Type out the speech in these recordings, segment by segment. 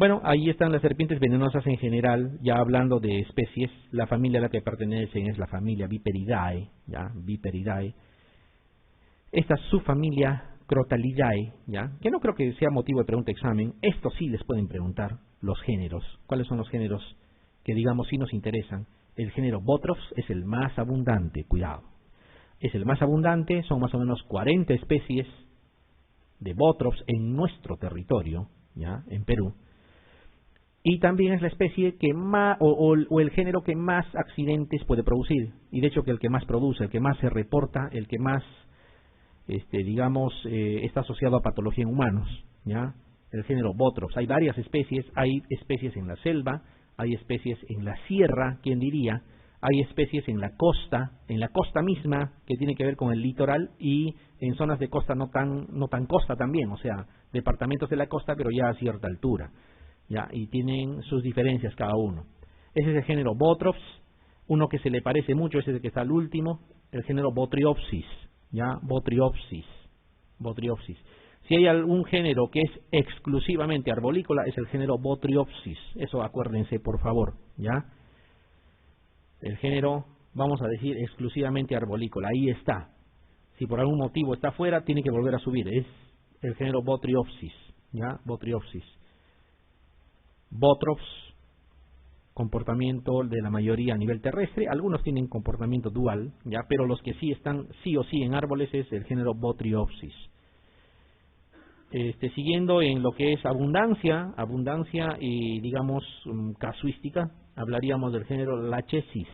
Bueno, ahí están las serpientes venenosas en general, ya hablando de especies. La familia a la que pertenecen es la familia Viperidae, ya, Viperidae. Esta subfamilia Crotalidae, ya, que no creo que sea motivo de pregunta examen. Esto sí les pueden preguntar, los géneros. ¿Cuáles son los géneros que, digamos, sí nos interesan? El género Botrops es el más abundante, cuidado. Es el más abundante, son más o menos 40 especies de Botrops en nuestro territorio, ya, en Perú. Y también es la especie que más, o el género que más accidentes puede producir. Y de hecho que el que más produce, el que más se reporta, el que más, digamos, está asociado a patología en humanos, ¿ya? El género Botrops. Hay varias especies, hay especies en la selva, hay especies en la sierra, ¿quién diría? Hay especies en la costa misma, que tiene que ver con el litoral, y en zonas de costa no tan costa también, o sea, departamentos de la costa, pero ya a cierta altura. Ya, y tienen sus diferencias cada uno. Ese es el género Botrops. Uno que se le parece mucho es el que está al último, el género Botriopsis, ya, Botriopsis. Si hay algún género que es exclusivamente arborícola, es el género Botriopsis. Eso acuérdense, por favor, ya. El género, vamos a decir, exclusivamente arborícola, ahí está. Si por algún motivo está fuera, tiene que volver a subir. Es el género Botriopsis, ya, Botriopsis. Botrops, comportamiento de la mayoría a nivel terrestre, algunos tienen comportamiento dual, ya, pero los que sí están sí o sí en árboles es el género Botriopsis. Siguiendo en lo que es abundancia y digamos casuística, hablaríamos del género Lachesis.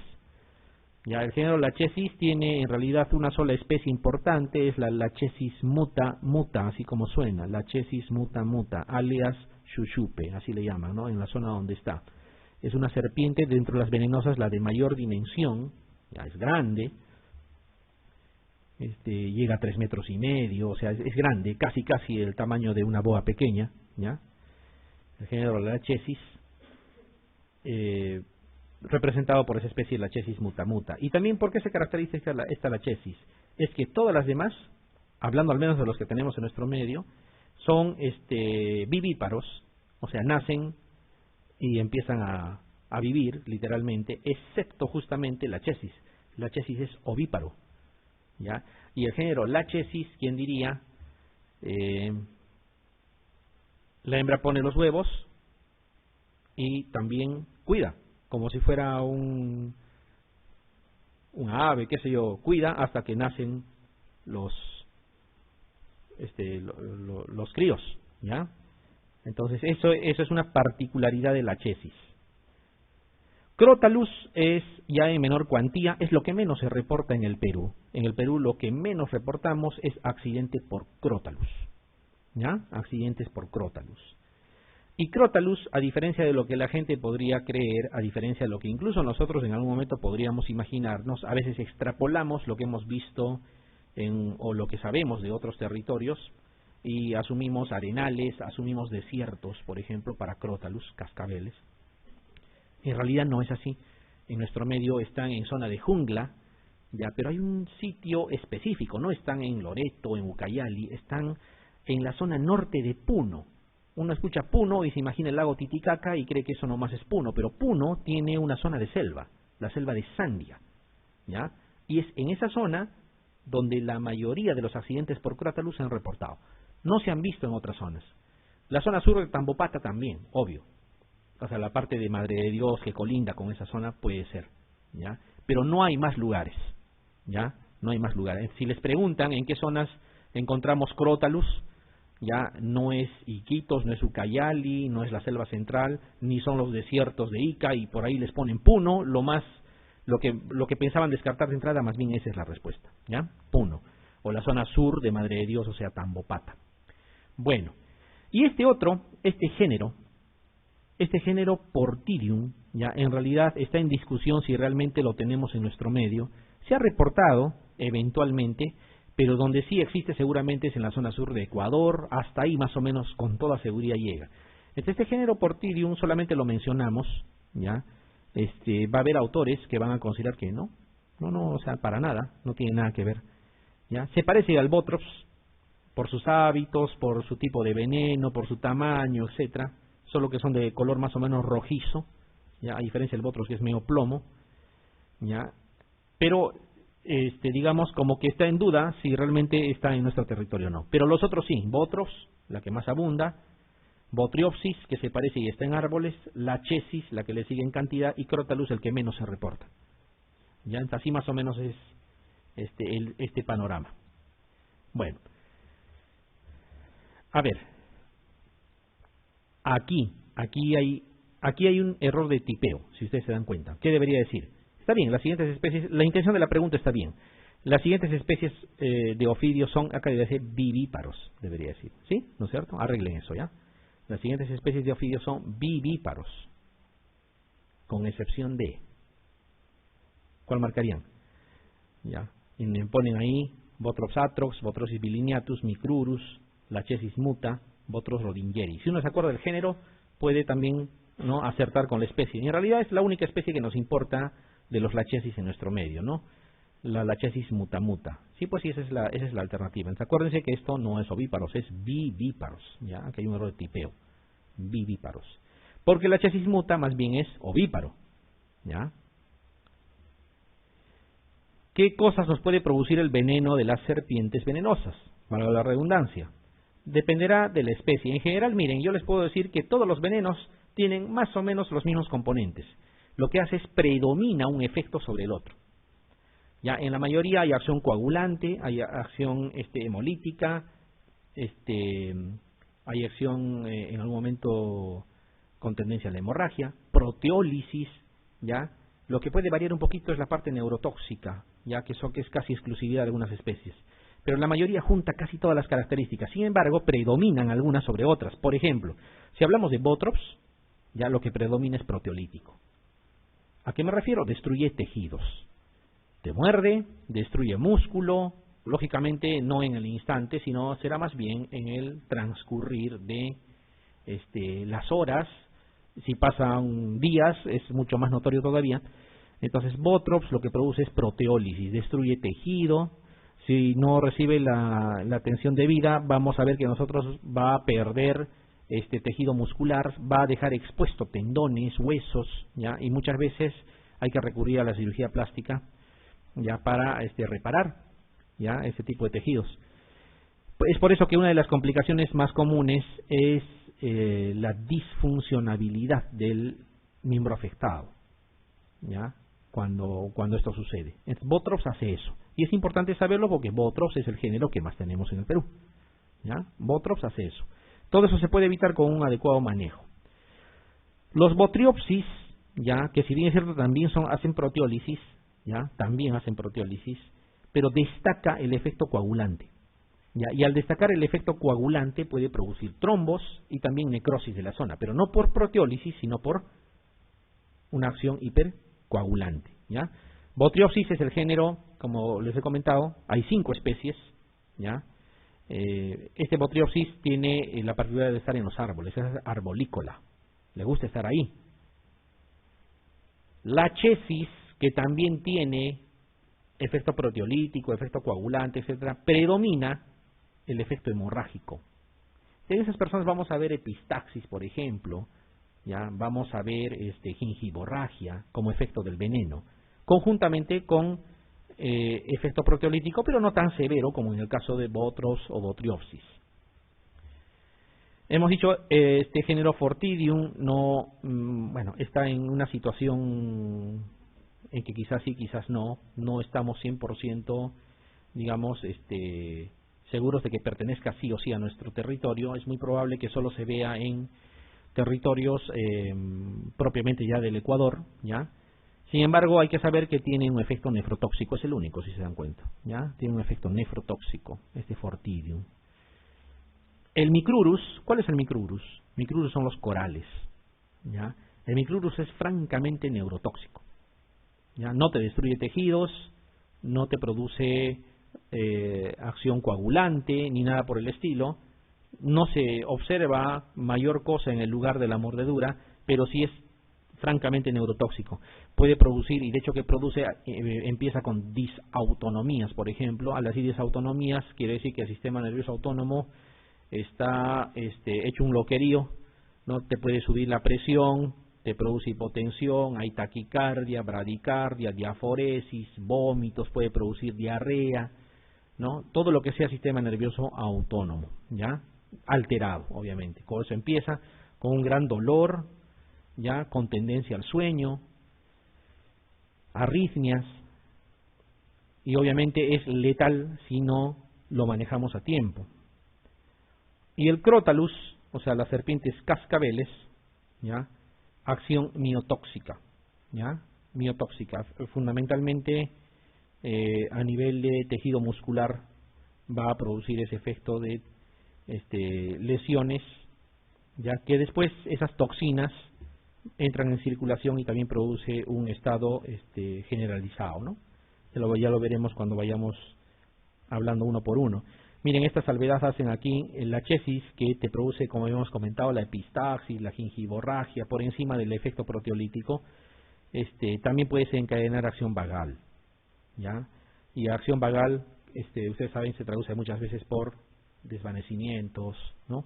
Ya, el género Lachesis tiene en realidad una sola especie importante, es la Lachesis muta, así como suena, Lachesis muta, alias Xuxupe, así le llaman, ¿no? En la zona donde está. Es una serpiente dentro de las venenosas, la de mayor dimensión, ya es grande, llega a 3,5 metros, o sea, es grande, casi el tamaño de una boa pequeña, ¿ya? El género Lachesis, representado por esa especie Lachesis muta. Y también, ¿por qué se caracteriza esta Lachesis? Es que todas las demás, hablando al menos de los que tenemos en nuestro medio, son vivíparos, o sea, nacen y empiezan a vivir, literalmente, excepto justamente Lachesis. Lachesis es ovíparo, ¿ya? Y el género Lachesis, ¿quién diría? La hembra pone los huevos y también cuida, como si fuera un ave, qué sé yo, cuida hasta que nacen los críos, ¿ya? Entonces eso es una particularidad de Lachesis. Crotalus es ya en menor cuantía, es lo que menos se reporta en el Perú. En el Perú lo que menos reportamos es accidente por Crotalus, ¿ya? Accidentes por Crotalus. Y Crotalus, a diferencia de lo que la gente podría creer, a diferencia de lo que incluso nosotros en algún momento podríamos imaginarnos, a veces extrapolamos lo que hemos visto o lo que sabemos de otros territorios y asumimos arenales, asumimos desiertos, por ejemplo, para Crotalus, cascabeles. En realidad no es así. En nuestro medio están en zona de jungla, ya, pero hay un sitio específico, no están en Loreto, en Ucayali, están en la zona norte de Puno. Uno escucha Puno y se imagina el lago Titicaca y cree que eso nomás es Puno, pero Puno tiene una zona de selva, la selva de Sandia, ¿ya? Y es en esa zona donde la mayoría de los accidentes por Crotalus se han reportado. No se han visto en otras zonas. La zona sur de Tambopata también, obvio. O sea, la parte de Madre de Dios que colinda con esa zona puede ser, ¿ya? Pero no hay más lugares, ¿ya? No hay más lugares. Si les preguntan en qué zonas encontramos Crotalus, ya no es Iquitos, no es Ucayali, no es la selva central, ni son los desiertos de Ica y por ahí les ponen Puno, lo que pensaban descartar de entrada, más bien esa es la respuesta, ¿ya? Puno, o la zona sur de Madre de Dios, o sea, Tambopata. Bueno, y este género Portirium, ya en realidad está en discusión si realmente lo tenemos en nuestro medio. Se ha reportado eventualmente, pero donde sí existe seguramente es en la zona sur de Ecuador, hasta ahí más o menos con toda seguridad llega. Este género Portirium solamente lo mencionamos, ya. Va a haber autores que van a considerar que no, o sea, para nada, no tiene nada que ver, ya. Se parece al Botrops por sus hábitos, por su tipo de veneno, por su tamaño, etcétera. solo que son de color más o menos rojizo, ya, a diferencia del Botrops que es medio plomo, ya, pero digamos como que está en duda si realmente está en nuestro territorio o no. Pero los otros sí, Botrops, la que más abunda, Botriopsis, que se parece y está en árboles, Lachesis, la que le sigue en cantidad, y Crotalus, el que menos se reporta. Ya, así más o menos es este panorama. Bueno, a ver, aquí hay un error de tipeo, si ustedes se dan cuenta. ¿Qué debería decir? Está bien, las siguientes especies, la intención de la pregunta está bien. Las siguientes especies de ofidios son, acá debería decir vivíparos, debería decir, ¿sí? ¿No es cierto? Arreglen eso, ¿ya? Las siguientes especies de ofidios son vivíparos, con excepción de... ¿Cuál marcarían? Ya, y me ponen ahí Botrops atrox, Botropsis bilineatus, Micrurus, Lachesis muta, Botrops rodingeri. Si uno se acuerda del género, puede también, ¿no?, acertar con la especie. Y en realidad es la única especie que nos importa de los Lachesis en nuestro medio, ¿no? La Lachesis mutamuta. Sí, pues sí, esa es la alternativa. Entonces, acuérdense que esto no es ovíparos, es vivíparos, ¿ya? Aquí hay un error de tipeo. Vivíparos. Porque la Lachesis muta más bien es ovíparo, ¿ya? ¿Qué cosas nos puede producir el veneno de las serpientes venenosas? Valga la redundancia. Dependerá de la especie. En general, miren, yo les puedo decir que todos los venenos tienen más o menos los mismos componentes. Lo que hace es predomina un efecto sobre el otro. Ya, en la mayoría hay acción coagulante, hay acción hemolítica, hay acción en algún momento con tendencia a la hemorragia, proteólisis, ya. Lo que puede variar un poquito es la parte neurotóxica, ya que eso que es casi exclusividad de algunas especies. Pero la mayoría junta casi todas las características. Sin embargo, predominan algunas sobre otras. Por ejemplo, si hablamos de Botrops, ya lo que predomina es proteolítico. ¿A qué me refiero? Destruye tejidos. Te muerde, destruye músculo, lógicamente no en el instante, sino será más bien en el transcurrir de las horas. Si pasan días, es mucho más notorio todavía. Entonces, Botrops lo que produce es proteólisis, destruye tejido. Si no recibe la atención debida, vamos a ver que nosotros va a perder tejido muscular, va a dejar expuesto tendones, huesos, ¿ya? Y muchas veces hay que recurrir a la cirugía plástica, ya, para reparar, ya, ese tipo de tejidos. Es por eso que una de las complicaciones más comunes es la disfuncionabilidad del miembro afectado, ¿ya? Cuando esto sucede. Botrops hace eso. Y es importante saberlo porque Botrops es el género que más tenemos en el Perú, ¿ya? Botrops hace eso. Todo eso se puede evitar con un adecuado manejo. Los Botriopsis, ya, que si bien es cierto también hacen proteólisis, ya, también hacen proteólisis, pero destaca el efecto coagulante. ¿Ya? Y al destacar el efecto coagulante puede producir trombos y también necrosis de la zona, pero no por proteólisis, sino por una acción hipercoagulante, ¿ya? Botriopsis es el género, como les he comentado, hay 5 especies, ¿ya? Este Botriopsis tiene la particularidad de estar en los árboles, es arbolícola, le gusta estar ahí. Lachesis, que también tiene efecto proteolítico, efecto coagulante, etcétera, predomina el efecto hemorrágico. En esas personas vamos a ver epistaxis, por ejemplo, ya vamos a ver gingivorragia como efecto del veneno, conjuntamente con efecto proteolítico, pero no tan severo como en el caso de Botrops o Botriopsis. Hemos dicho, este género Fortidium no, bueno, está en una situación en que quizás sí, quizás no estamos 100%, digamos, seguros de que pertenezca sí o sí a nuestro territorio. Es muy probable que solo se vea en territorios propiamente ya del Ecuador, ¿ya? Sin embargo, hay que saber que tiene un efecto nefrotóxico, es el único, si se dan cuenta, ¿ya? Tiene un efecto nefrotóxico, este Fortidium. El Micrurus, ¿cuál es el Micrurus? Micrurus son los corales, ¿ya? El Micrurus es francamente neurotóxico, ¿ya? No te destruye tejidos, no te produce acción coagulante, ni nada por el estilo. No se observa mayor cosa en el lugar de la mordedura, pero sí es francamente neurotóxico. Puede producir, y de hecho que produce, empieza con disautonomías, por ejemplo. Al decir disautonomías, quiere decir que el sistema nervioso autónomo está hecho un loquerío, ¿no? Te puede subir la presión, te produce hipotensión, hay taquicardia, bradicardia, diaforesis, vómitos, puede producir diarrea, ¿no? Todo lo que sea sistema nervioso autónomo, ¿ya? Alterado, obviamente. Con eso empieza con un gran dolor, ¿ya? Con tendencia al sueño, arritmias, y obviamente es letal si no lo manejamos a tiempo. Y el Crotalus, o sea, las serpientes cascabeles, ¿ya? Acción miotóxica, ¿ya? Miotóxica, fundamentalmente a nivel de tejido muscular va a producir ese efecto de lesiones, ya que después esas toxinas entran en circulación y también produce un estado generalizado, ¿no? Ya lo veremos cuando vayamos hablando uno por uno. Miren, estas salvedades hacen aquí la chesis, que te produce, como hemos comentado, la epistaxis, la gingivorragia, por encima del efecto proteolítico. También puede desencadenar acción vagal, ¿ya? Y acción vagal, ustedes saben, se traduce muchas veces por desvanecimientos, ¿no?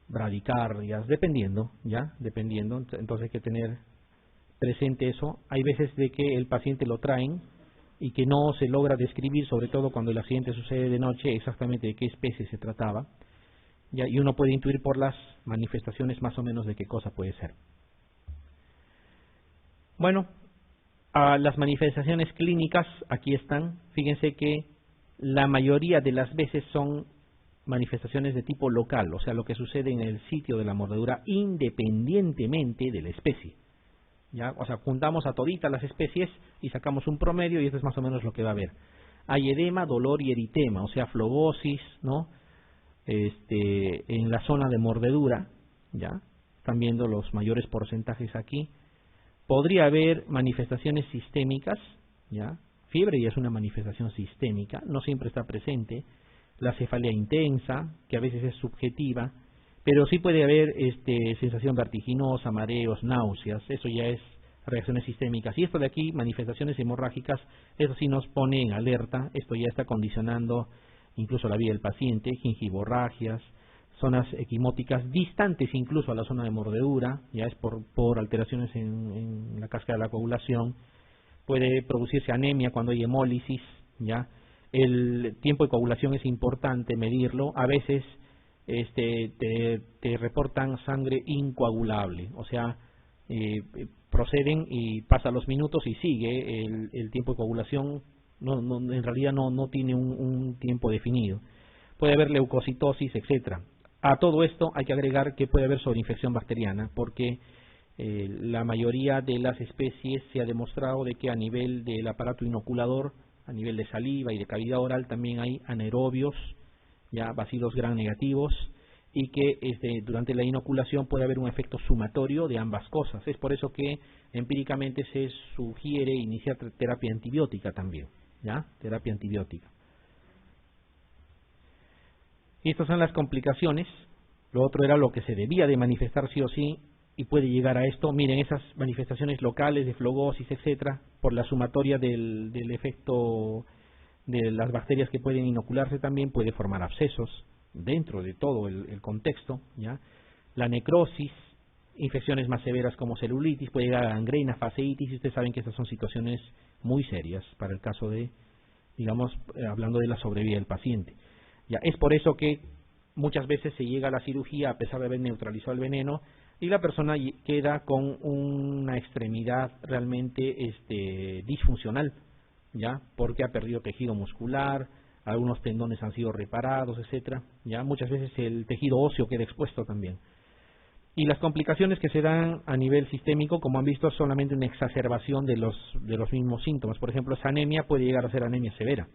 Bradicardias, dependiendo, ¿ya? Dependiendo, entonces hay que tener presente eso. Hay veces de que el paciente lo traen y que no se logra describir, sobre todo cuando el accidente sucede de noche, exactamente de qué especie se trataba, ¿ya? Y uno puede intuir por las manifestaciones más o menos de qué cosa puede ser. Bueno, las manifestaciones clínicas aquí están. Fíjense que la mayoría de las veces son manifestaciones de tipo local, o sea, lo que sucede en el sitio de la mordedura independientemente de la especie, ¿ya? O sea, juntamos a toditas las especies y sacamos un promedio y esto es más o menos lo que va a haber. Hay edema, dolor y eritema, o sea, flebosis, ¿no? En la zona de mordedura, ¿ya? Están viendo los mayores porcentajes aquí. Podría haber manifestaciones sistémicas, ¿ya? Fiebre ya es una manifestación sistémica, no siempre está presente. La cefalea intensa, que a veces es subjetiva, pero sí puede haber sensación vertiginosa, mareos, náuseas, eso ya es reacciones sistémicas. Y esto de aquí, manifestaciones hemorrágicas, eso sí nos pone en alerta, esto ya está condicionando incluso la vida del paciente, gingivorragias, zonas equimóticas distantes incluso a la zona de mordedura, ya es por alteraciones en la cascada de la coagulación. Puede producirse anemia cuando hay hemólisis, ¿ya? El tiempo de coagulación es importante medirlo. A veces te reportan sangre incoagulable, o sea, proceden y pasa los minutos y sigue el tiempo de coagulación. En realidad no tiene un tiempo definido. Puede haber leucocitosis, etcétera. A todo esto hay que agregar que puede haber sobreinfección bacteriana, porque la mayoría de las especies se ha demostrado de que a nivel del aparato inoculador, a nivel de saliva y de cavidad oral, también hay anaerobios, ya bacilos gram negativos, y que durante la inoculación puede haber un efecto sumatorio de ambas cosas. Es por eso que empíricamente se sugiere iniciar terapia antibiótica también, ¿ya? Terapia antibiótica. Y estas son las complicaciones. Lo otro era lo que se debía de manifestar sí o sí, y puede llegar a esto. Miren, esas manifestaciones locales de flebosis, etcétera, por la sumatoria del efecto de las bacterias que pueden inocularse, también puede formar abscesos dentro de todo el contexto, ¿ya? La necrosis, infecciones más severas como celulitis, puede llegar a gangrena, fasciitis, y ustedes saben que estas son situaciones muy serias para el caso de, digamos, hablando de la sobrevida del paciente. Ya, es por eso que muchas veces se llega a la cirugía a pesar de haber neutralizado el veneno y la persona queda con una extremidad realmente disfuncional, ya, porque ha perdido tejido muscular, algunos tendones han sido reparados, etcétera. Ya, muchas veces el tejido óseo queda expuesto también. Y las complicaciones que se dan a nivel sistémico, como han visto, es solamente una exacerbación de los mismos síntomas. Por ejemplo, esa anemia puede llegar a ser anemia severa.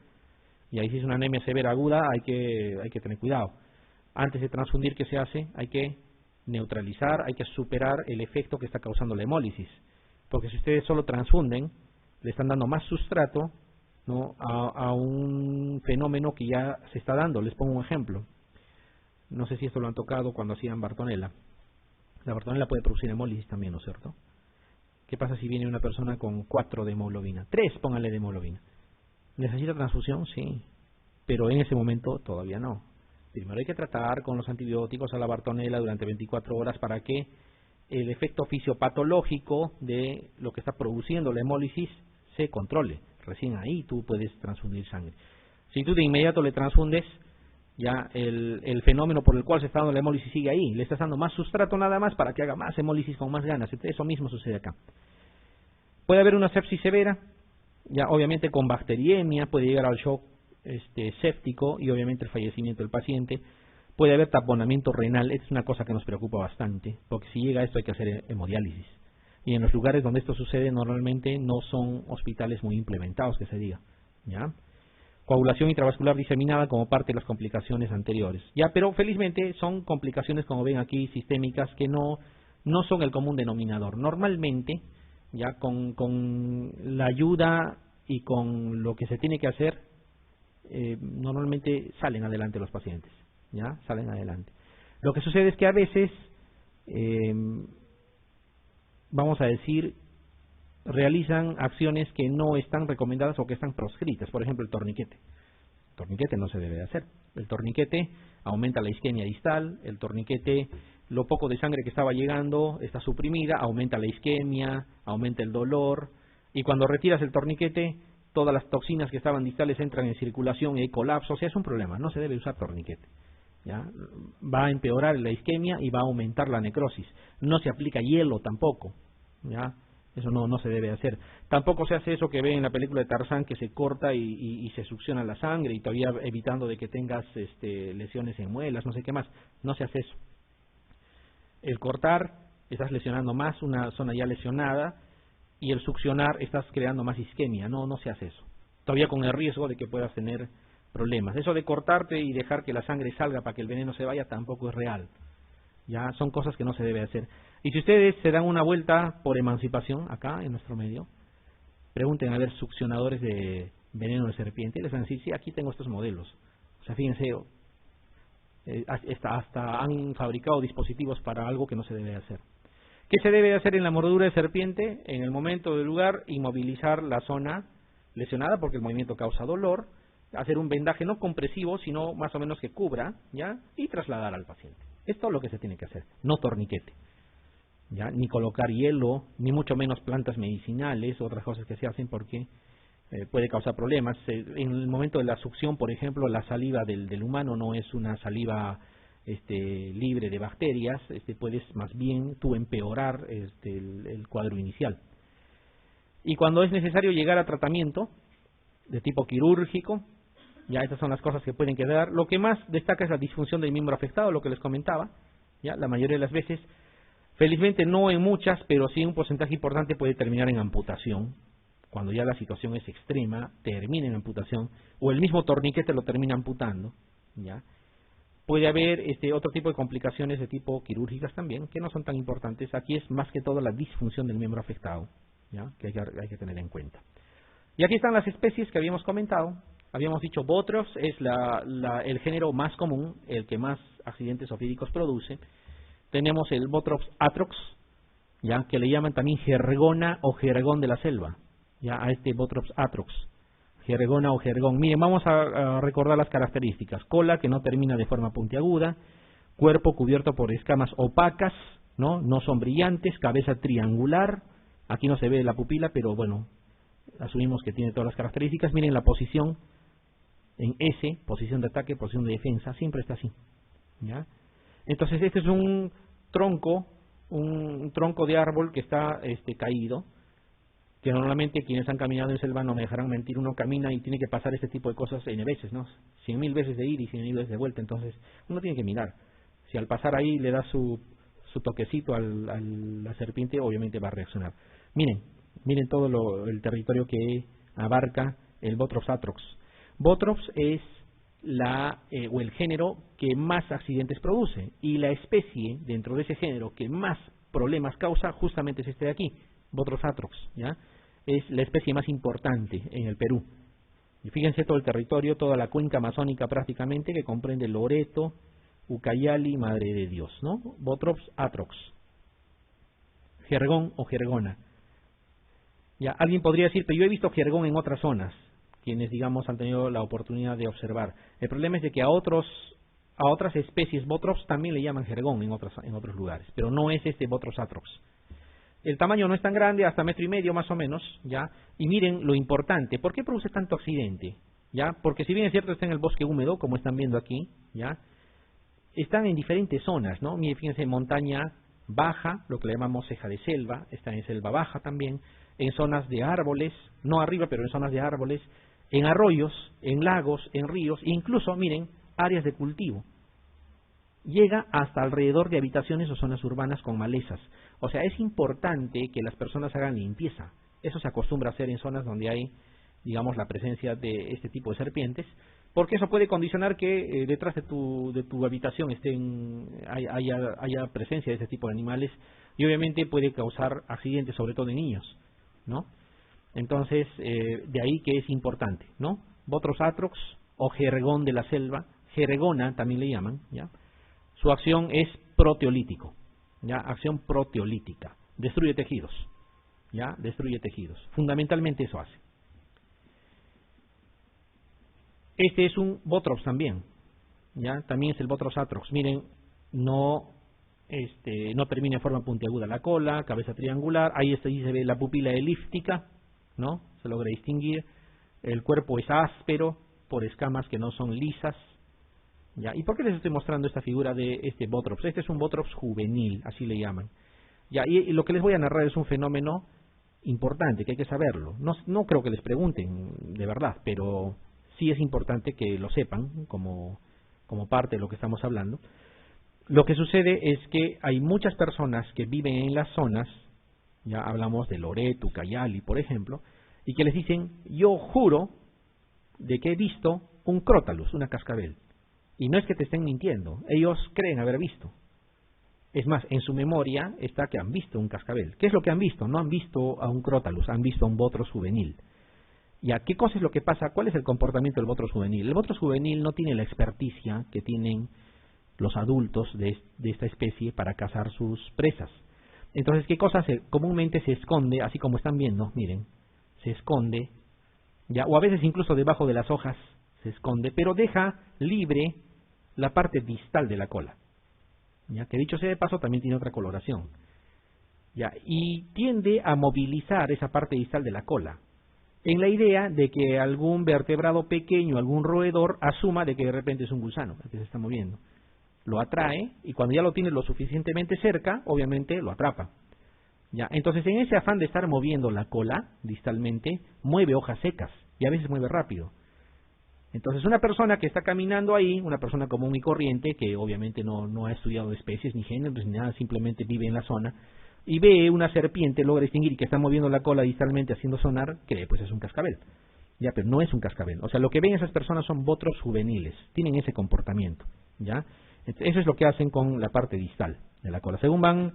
Y ahí si es una anemia severa aguda, hay que tener cuidado. Antes de transfundir, ¿qué se hace? Hay que neutralizar, hay que superar el efecto que está causando la hemólisis. Porque si ustedes solo transfunden, le están dando más sustrato, ¿no?, a un fenómeno que ya se está dando. Les pongo un ejemplo. No sé si esto lo han tocado cuando hacían Bartonella. La Bartonella puede producir hemólisis también, ¿no es cierto? ¿Qué pasa si viene una persona con 4 de hemoglobina? 3, pónganle de hemoglobina. ¿Necesita transfusión? Sí, pero en ese momento todavía no. Primero hay que tratar con los antibióticos a la bartonela durante 24 horas para que el efecto fisiopatológico de lo que está produciendo la hemólisis se controle. Recién ahí tú puedes transfundir sangre. Si tú de inmediato le transfundes, ya el fenómeno por el cual se está dando la hemólisis sigue ahí. Le estás dando más sustrato nada más para que haga más hemólisis con más ganas. Entonces, eso mismo sucede acá. Puede haber una sepsis severa, ya obviamente con bacteriemia, puede llegar al shock séptico y obviamente el fallecimiento del paciente. Puede haber taponamiento renal, es una cosa que nos preocupa bastante, porque si llega a esto hay que hacer hemodiálisis. Y en los lugares donde esto sucede normalmente no son hospitales muy implementados, que se diga, ¿ya? Coagulación intravascular diseminada como parte de las complicaciones anteriores. Ya, pero felizmente son complicaciones, como ven aquí, sistémicas, que no son el común denominador. Normalmente, ya con la ayuda y con lo que se tiene que hacer, normalmente salen adelante los pacientes, ya, salen adelante. Lo que sucede es que a veces, vamos a decir, realizan acciones que no están recomendadas o que están proscritas. Por ejemplo, el torniquete. El torniquete no se debe de hacer. El torniquete aumenta la isquemia distal, el torniquete, lo poco de sangre que estaba llegando está suprimida, aumenta la isquemia, aumenta el dolor, y cuando retiras el torniquete, todas las toxinas que estaban distales entran en circulación y hay colapso. O sea, es un problema, no se debe usar torniquete, ¿ya? Va a empeorar la isquemia y va a aumentar la necrosis. No se aplica hielo tampoco, ¿ya? Eso no se debe hacer. Tampoco se hace eso que ve en la película de Tarzán, que se corta y se succiona la sangre, y todavía evitando de que tengas lesiones en muelas, no sé qué más. No se hace eso. El cortar, estás lesionando más una zona ya lesionada, y el succionar, estás creando más isquemia. No se hace eso. Todavía con el riesgo de que puedas tener problemas. Eso de cortarte y dejar que la sangre salga para que el veneno se vaya tampoco es real. Ya son cosas que no se debe hacer. Y si ustedes se dan una vuelta por Emancipación, acá en nuestro medio, pregunten a ver succionadores de veneno de serpiente, y les van a decir, sí, aquí tengo estos modelos. O sea, fíjense, hasta han fabricado dispositivos para algo que no se debe hacer. ¿Qué se debe hacer en la mordedura de serpiente? En el momento del lugar, inmovilizar la zona lesionada, porque el movimiento causa dolor, hacer un vendaje no compresivo, sino más o menos que cubra, ¿ya? Y trasladar al paciente. Esto es lo que se tiene que hacer, no torniquete, ¿ya? Ni colocar hielo, ni mucho menos plantas medicinales, otras cosas que se hacen porque puede causar problemas. En el momento de la succión, por ejemplo, la saliva del humano no es una saliva libre de bacterias, puedes más bien tú empeorar el cuadro inicial. Y cuando es necesario llegar a tratamiento de tipo quirúrgico, ya estas son las cosas que pueden quedar. Lo que más destaca es la disfunción del miembro afectado, lo que les comentaba, ya la mayoría de las veces. Felizmente no en muchas, pero sí un porcentaje importante puede terminar en amputación. Cuando ya la situación es extrema, termina en amputación, o el mismo torniquete lo termina amputando, ¿ya? Puede haber otro tipo de complicaciones de tipo quirúrgicas también, que no son tan importantes. Aquí es más que todo la disfunción del miembro afectado, ¿ya? Que hay que tener en cuenta. Y aquí están las especies que habíamos comentado. Habíamos dicho Botrops es el género más común, el que más accidentes ofídicos produce. Tenemos el Botrops atrox, ya que le llaman también jergona o jergón de la selva, ya a este Botrops atrox, jergona o jergón. Miren, vamos a recordar las características. Cola que no termina de forma puntiaguda, cuerpo cubierto por escamas opacas, no son brillantes, cabeza triangular. Aquí no se ve la pupila, pero bueno, asumimos que tiene todas las características. Miren la posición en S, posición de ataque, posición de defensa, siempre está así, ¿ya? Entonces este es un tronco de árbol que está caído, que normalmente quienes han caminado en selva no me dejarán mentir, uno camina y tiene que pasar este tipo de cosas N veces, ¿no? 100.000 veces de ir y 100.000 veces de vuelta. Entonces uno tiene que mirar. Si al pasar ahí le da su toquecito a la serpiente, obviamente va a reaccionar. Miren todo el territorio que abarca el Botrops atrox. Botrops es o el género que más accidentes produce, y la especie dentro de ese género que más problemas causa justamente es este de aquí, Botrops atrox, ¿ya? Es la especie más importante en el Perú. Y fíjense todo el territorio, toda la cuenca amazónica prácticamente, que comprende Loreto, Ucayali, Madre de Dios, ¿no? Botrops atrox, jergón o jergona. Ya, alguien podría decir, pero yo he visto jergón en otras zonas, quienes digamos han tenido la oportunidad de observar. El problema es de que a otros A otras especies Botrops también le llaman jergón en otros lugares, pero no es este Botrops atrox. El tamaño no es tan grande, hasta 1,5 metros más o menos, ¿ya? Y miren lo importante, ¿por qué produce tanto accidente? ¿Ya? Porque si bien es cierto está en el bosque húmedo, como están viendo aquí, ¿ya? Están en diferentes zonas, ¿no? Miren, fíjense, montaña baja, lo que le llamamos ceja de selva, está en selva baja también, en zonas de árboles, no arriba, pero en zonas de árboles, en arroyos, en lagos, en ríos, e incluso, miren, áreas de cultivo. Llega hasta alrededor de habitaciones o zonas urbanas con malezas. O sea, es importante que las personas hagan limpieza. Eso se acostumbra a hacer en zonas donde hay, digamos, la presencia de este tipo de serpientes, porque eso puede condicionar que detrás de tu habitación haya presencia de este tipo de animales, y obviamente puede causar accidentes, sobre todo en niños, ¿no? Entonces, de ahí que es importante, ¿no? Botrops atrox o jergón de la selva, jergona también le llaman, ¿ya? Su acción es proteolítico, ¿ya? Acción proteolítica, destruye tejidos, ¿ya? Destruye tejidos, fundamentalmente eso hace. Este es un Botrops también, ¿ya? También es el Botrops atrox. Miren, no termina en forma puntiaguda la cola, cabeza triangular, ahí se ve la pupila elíptica, ¿no? Se logra distinguir. El cuerpo es áspero por escamas que no son lisas, ¿ya? ¿Y por qué les estoy mostrando esta figura de este Botrops? Este es un Botrops juvenil, así le llaman. ¿Ya? Y lo que les voy a narrar es un fenómeno importante, que hay que saberlo. No creo que les pregunten, de verdad, pero sí es importante que lo sepan como parte de lo que estamos hablando. Lo que sucede es que hay muchas personas que viven en las zonas, ya hablamos de Loreto, Ucayali, por ejemplo, y que les dicen, yo juro de que he visto un Crotalus, una cascabel. Y no es que te estén mintiendo, ellos creen haber visto. Es más, en su memoria está que han visto un cascabel. ¿Qué es lo que han visto? No han visto a un Crotalus, han visto a un Botrops juvenil. ¿Ya? ¿Qué cosa es lo que pasa? ¿Cuál es el comportamiento del Botrops juvenil? El Botrops juvenil no tiene la experticia que tienen los adultos de esta especie para cazar sus presas. Entonces, ¿qué cosa hace? Comúnmente se esconde, así como están viendo, miren, se esconde, ¿ya? O a veces incluso debajo de las hojas se esconde, pero deja libre la parte distal de la cola, ¿ya? Que dicho sea de paso también tiene otra coloración, ¿ya? Y tiende a movilizar esa parte distal de la cola, en la idea de que algún vertebrado pequeño, algún roedor, asuma de que de repente es un gusano el que se está moviendo. Lo atrae y cuando ya lo tiene lo suficientemente cerca, obviamente lo atrapa, ¿ya? Entonces, en ese afán de estar moviendo la cola distalmente, mueve hojas secas y a veces mueve rápido. Entonces, una persona que está caminando ahí, una persona común y corriente, que obviamente no ha estudiado especies ni géneros ni nada, simplemente vive en la zona, y ve una serpiente, logra distinguir que está moviendo la cola distalmente haciendo sonar, cree, pues es un cascabel. Ya, pero no es un cascabel. O sea, lo que ven esas personas son Botrops juveniles, tienen ese comportamiento, ¿ya? Eso es lo que hacen con la parte distal de la cola. Según van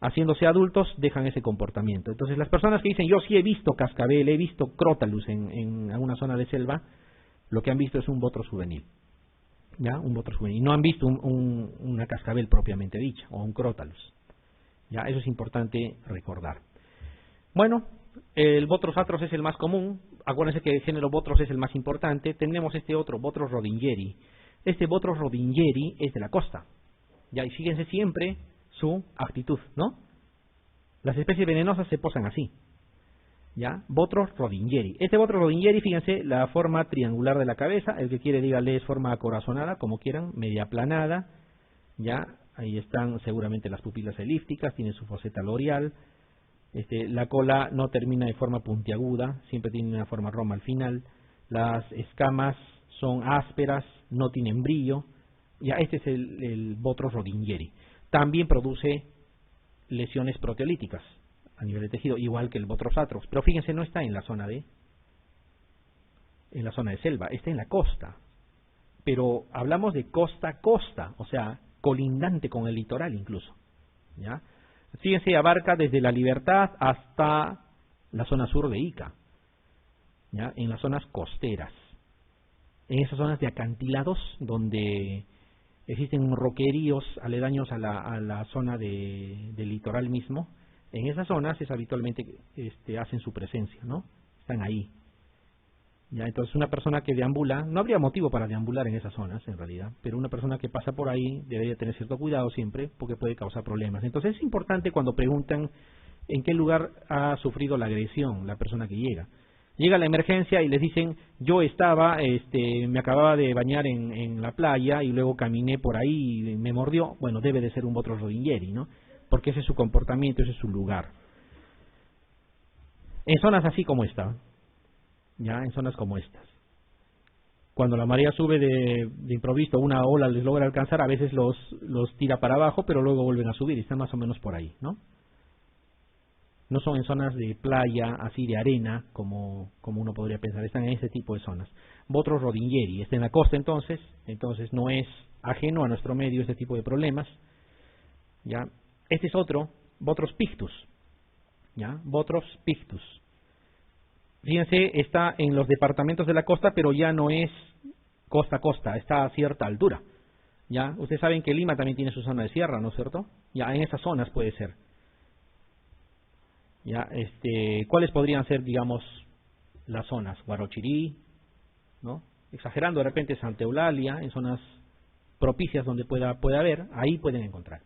haciéndose adultos, dejan ese comportamiento. Entonces, las personas que dicen, yo sí he visto cascabel, he visto Crotalus en alguna zona de selva, lo que han visto es un Botrops juvenil, ¿ya? Un Botrops juvenil. Y no han visto una cascabel propiamente dicha, o un Crotalus. Ya, eso es importante recordar. Bueno, el Botrops atrox es el más común. Acuérdense que el género Botrops es el más importante. Tenemos este otro, Botrops rodingeri. Este Botrops rodingeri es de la costa. Ya, y fíjense siempre su actitud, ¿no? Las especies venenosas se posan así. ¿Ya? Botrops rodingeri. Este Botrops rodingeri, fíjense, la forma triangular de la cabeza. El que quiere, dígale, es forma acorazonada, como quieran, media aplanada. ¿Ya? Ahí están seguramente las pupilas elípticas, tiene su foseta loreal. La cola no termina de forma puntiaguda, siempre tiene una forma roma al final. Las escamas son ásperas, no tienen brillo. Ya, este es el Botrops rodingeri. También produce lesiones proteolíticas a nivel de tejido, igual que el Botrops atrox. Pero fíjense, no está en la zona de selva, está en la costa. Pero hablamos de costa a costa, o sea, colindante con el litoral incluso, ¿ya? Fíjense, abarca desde La Libertad hasta la zona sur de Ica, ¿ya? En las zonas costeras, en esas zonas de acantilados donde existen roqueríos aledaños a la zona del litoral mismo. En esas zonas es habitualmente hacen su presencia, ¿no? Están ahí. Ya, entonces una persona que deambula, no habría motivo para deambular en esas zonas en realidad, pero una persona que pasa por ahí debería tener cierto cuidado siempre porque puede causar problemas. Entonces es importante cuando preguntan en qué lugar ha sufrido la agresión la persona que llega. Llega a la emergencia y les dicen, yo estaba, me acababa de bañar en la playa y luego caminé por ahí y me mordió. Bueno, debe de ser un Bothrops rodingeri, ¿no? Porque ese es su comportamiento, ese es su lugar. En zonas así como esta, ya, en zonas como estas. Cuando la marea sube de improviso, una ola les logra alcanzar, a veces los tira para abajo, pero luego vuelven a subir y están más o menos por ahí, ¿no? No son en zonas de playa, así de arena, como uno podría pensar, están en ese tipo de zonas. Bothrops rodingeri, está en la costa entonces no es ajeno a nuestro medio este tipo de problemas. ¿Ya? Este es otro, Bothrops pictus, ¿ya? Bothrops pictus. Fíjense, está en los departamentos de la costa, pero ya no es costa a costa, está a cierta altura. ¿Ya? Ustedes saben que Lima también tiene su zona de sierra, ¿no es cierto? Ya, en esas zonas puede ser. Ya, ¿cuáles podrían ser, digamos, las zonas? Guarochirí, ¿no? Exagerando de repente Santa Eulalia, en zonas propicias donde pueda haber, ahí pueden encontrar.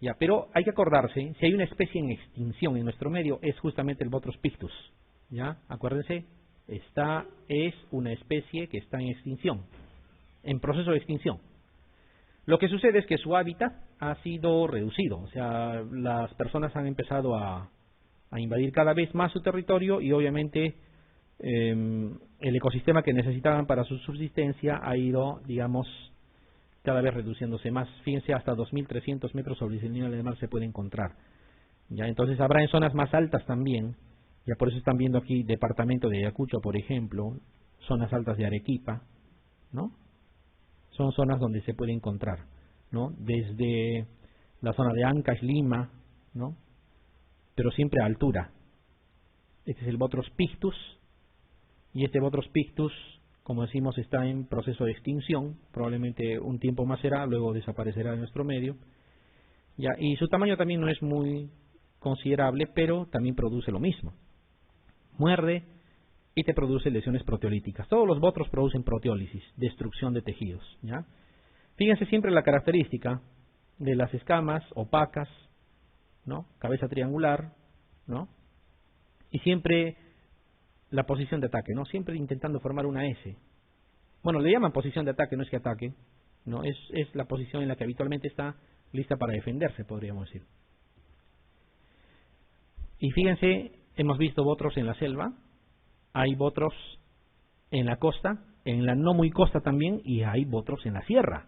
Ya, pero hay que acordarse, si hay una especie en extinción en nuestro medio, es justamente el Bothrops pictus. Ya, acuérdense, esta es una especie que está en extinción, en proceso de extinción. Lo que sucede es que su hábitat ha sido reducido, o sea, las personas han empezado a invadir cada vez más su territorio y obviamente el ecosistema que necesitaban para su subsistencia ha ido, digamos, cada vez reduciéndose más. Fíjense, hasta 2.300 metros sobre el nivel del mar se puede encontrar. Ya, entonces habrá en zonas más altas también, ya por eso están viendo aquí departamento de Ayacucho, por ejemplo, zonas altas de Arequipa, ¿no? Son zonas donde se puede encontrar, ¿no? Desde la zona de Ancash, Lima, ¿no? Pero siempre a altura. Este es el Bothrops pictus, y este Bothrops pictus, como decimos, está en proceso de extinción, probablemente un tiempo más será, luego desaparecerá de nuestro medio. Ya, y su tamaño también no es muy considerable, pero también produce lo mismo. Muerde y te produce lesiones proteolíticas. Todos los Bothrops producen proteólisis, destrucción de tejidos, ¿ya? Fíjense siempre la característica de las escamas opacas, ¿no? Cabeza triangular, ¿no? Y siempre la posición de ataque, ¿no? Siempre intentando formar una S. Bueno, le llaman posición de ataque, no es que ataque, ¿no? Es la posición en la que habitualmente está lista para defenderse, podríamos decir. Y fíjense, hemos visto Bothrops en la selva, hay Bothrops en la costa, en la no muy costa también, y hay Bothrops en la sierra,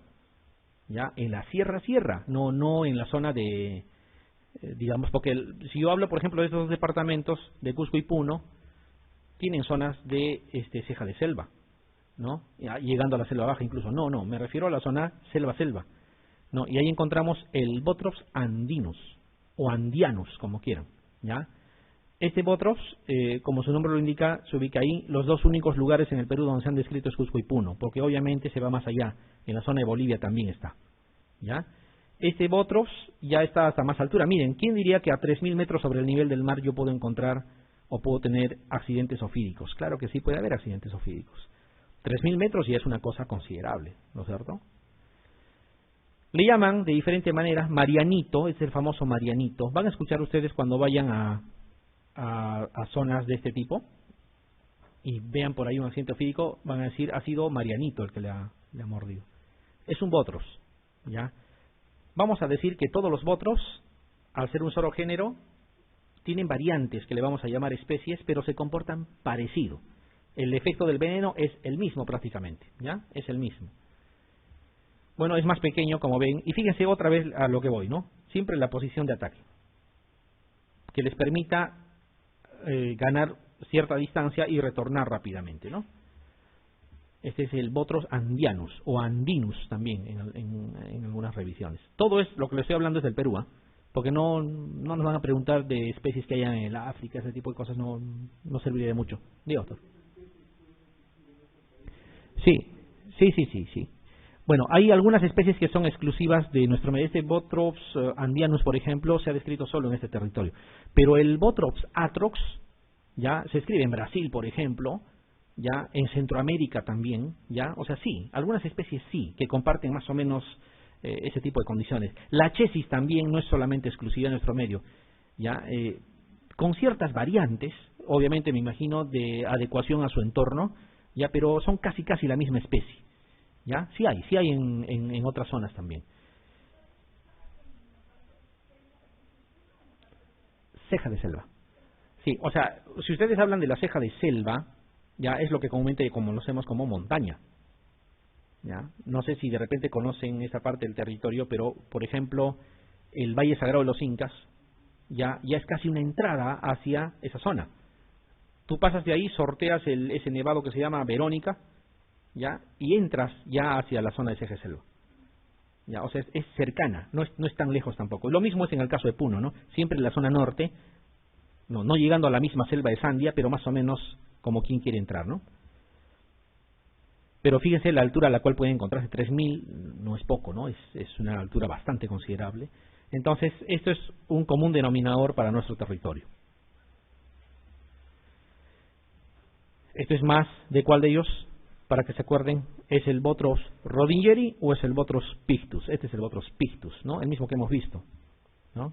¿ya? En la sierra, no en la zona de, digamos, porque si yo hablo, por ejemplo, de estos dos departamentos, de Cusco y Puno, tienen zonas de ceja de selva, ¿no? Llegando a la selva baja incluso. No, me refiero a la zona selva, ¿no? Y ahí encontramos el Bothrops andinus, o andianus, como quieran, ¿ya? Este Bothrops, como su nombre lo indica, se ubica ahí. Los dos únicos lugares en el Perú donde se han descrito es Cusco y Puno, porque obviamente se va más allá, en la zona de Bolivia también está, ¿ya? Este Bothrops ya está hasta más altura. Miren, ¿quién diría que a 3.000 metros sobre el nivel del mar yo puedo encontrar o puedo tener accidentes ofídicos? Claro que sí puede haber accidentes ofídicos. 3.000 metros ya es una cosa considerable, ¿no es cierto? Le llaman de diferente manera Marianito, es el famoso Marianito. Van a escuchar ustedes cuando vayan a zonas de este tipo y vean por ahí un accidente ofídico, van a decir, ha sido Marianito el que le ha mordido. Es un Bothrops, ¿ya? Vamos a decir que todos los Bothrops, al ser un solo género, tienen variantes que le vamos a llamar especies, pero se comportan parecido. El efecto del veneno es el mismo prácticamente, ¿ya? Es el mismo. Bueno, es más pequeño, como ven, y fíjense otra vez a lo que voy, ¿no? Siempre la posición de ataque, que les permita ganar cierta distancia y retornar rápidamente, ¿no? Este es el Bothrops andianus, o andinus también, en algunas revisiones. Todo es, lo que les estoy hablando es del Perú, porque no nos van a preguntar de especies que hayan en el África, ese tipo de cosas no serviría de mucho. Digo, doctor. Sí. Bueno, hay algunas especies que son exclusivas de nuestro medio. Este Bothrops andianus, por ejemplo, se ha descrito solo en este territorio. Pero el Bothrops atrox, ya se escribe en Brasil, por ejemplo, ya en Centroamérica también, ya, o sea, sí, algunas especies sí, que comparten más o menos ese tipo de condiciones. La chesis también no es solamente exclusiva de nuestro medio, ya, con ciertas variantes, obviamente me imagino de adecuación a su entorno, ya, pero son casi la misma especie, ya, sí hay en otras zonas también. Ceja de selva. Sí, o sea, si ustedes hablan de la ceja de selva, ya es lo que comúnmente conocemos como montaña. ¿Ya? No sé si de repente conocen esa parte del territorio, pero por ejemplo, el Valle Sagrado de los Incas ya es casi una entrada hacia esa zona. Tú pasas de ahí, sorteas ese nevado que se llama Verónica, ya, y entras ya hacia la zona de Ceja de Selva. Ya, o sea, es cercana, no es tan lejos tampoco. Lo mismo es en el caso de Puno, ¿no? Siempre en la zona norte, no llegando a la misma selva de Sandia, pero más o menos como quien quiere entrar, ¿no? Pero fíjense la altura a la cual pueden encontrarse, 3000 no es poco, ¿no? Es una altura bastante considerable. Entonces, esto es un común denominador para nuestro territorio. Esto es más de cuál de ellos, para que se acuerden, ¿es el Bothros rodingeri o es el Bothros pictus? Este es el Bothros pictus, ¿no? El mismo que hemos visto, ¿no?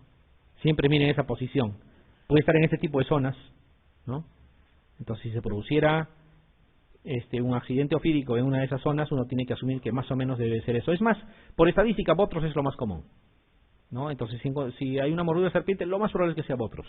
Siempre miren esa posición. Puede estar en este tipo de zonas, ¿no? Entonces, si se produciera un accidente ofídico en una de esas zonas, uno tiene que asumir que más o menos debe ser eso. Es más, por estadística, Bothros es lo más común, ¿no? Entonces, si hay una mordida de serpiente, lo más probable es que sea Bothros.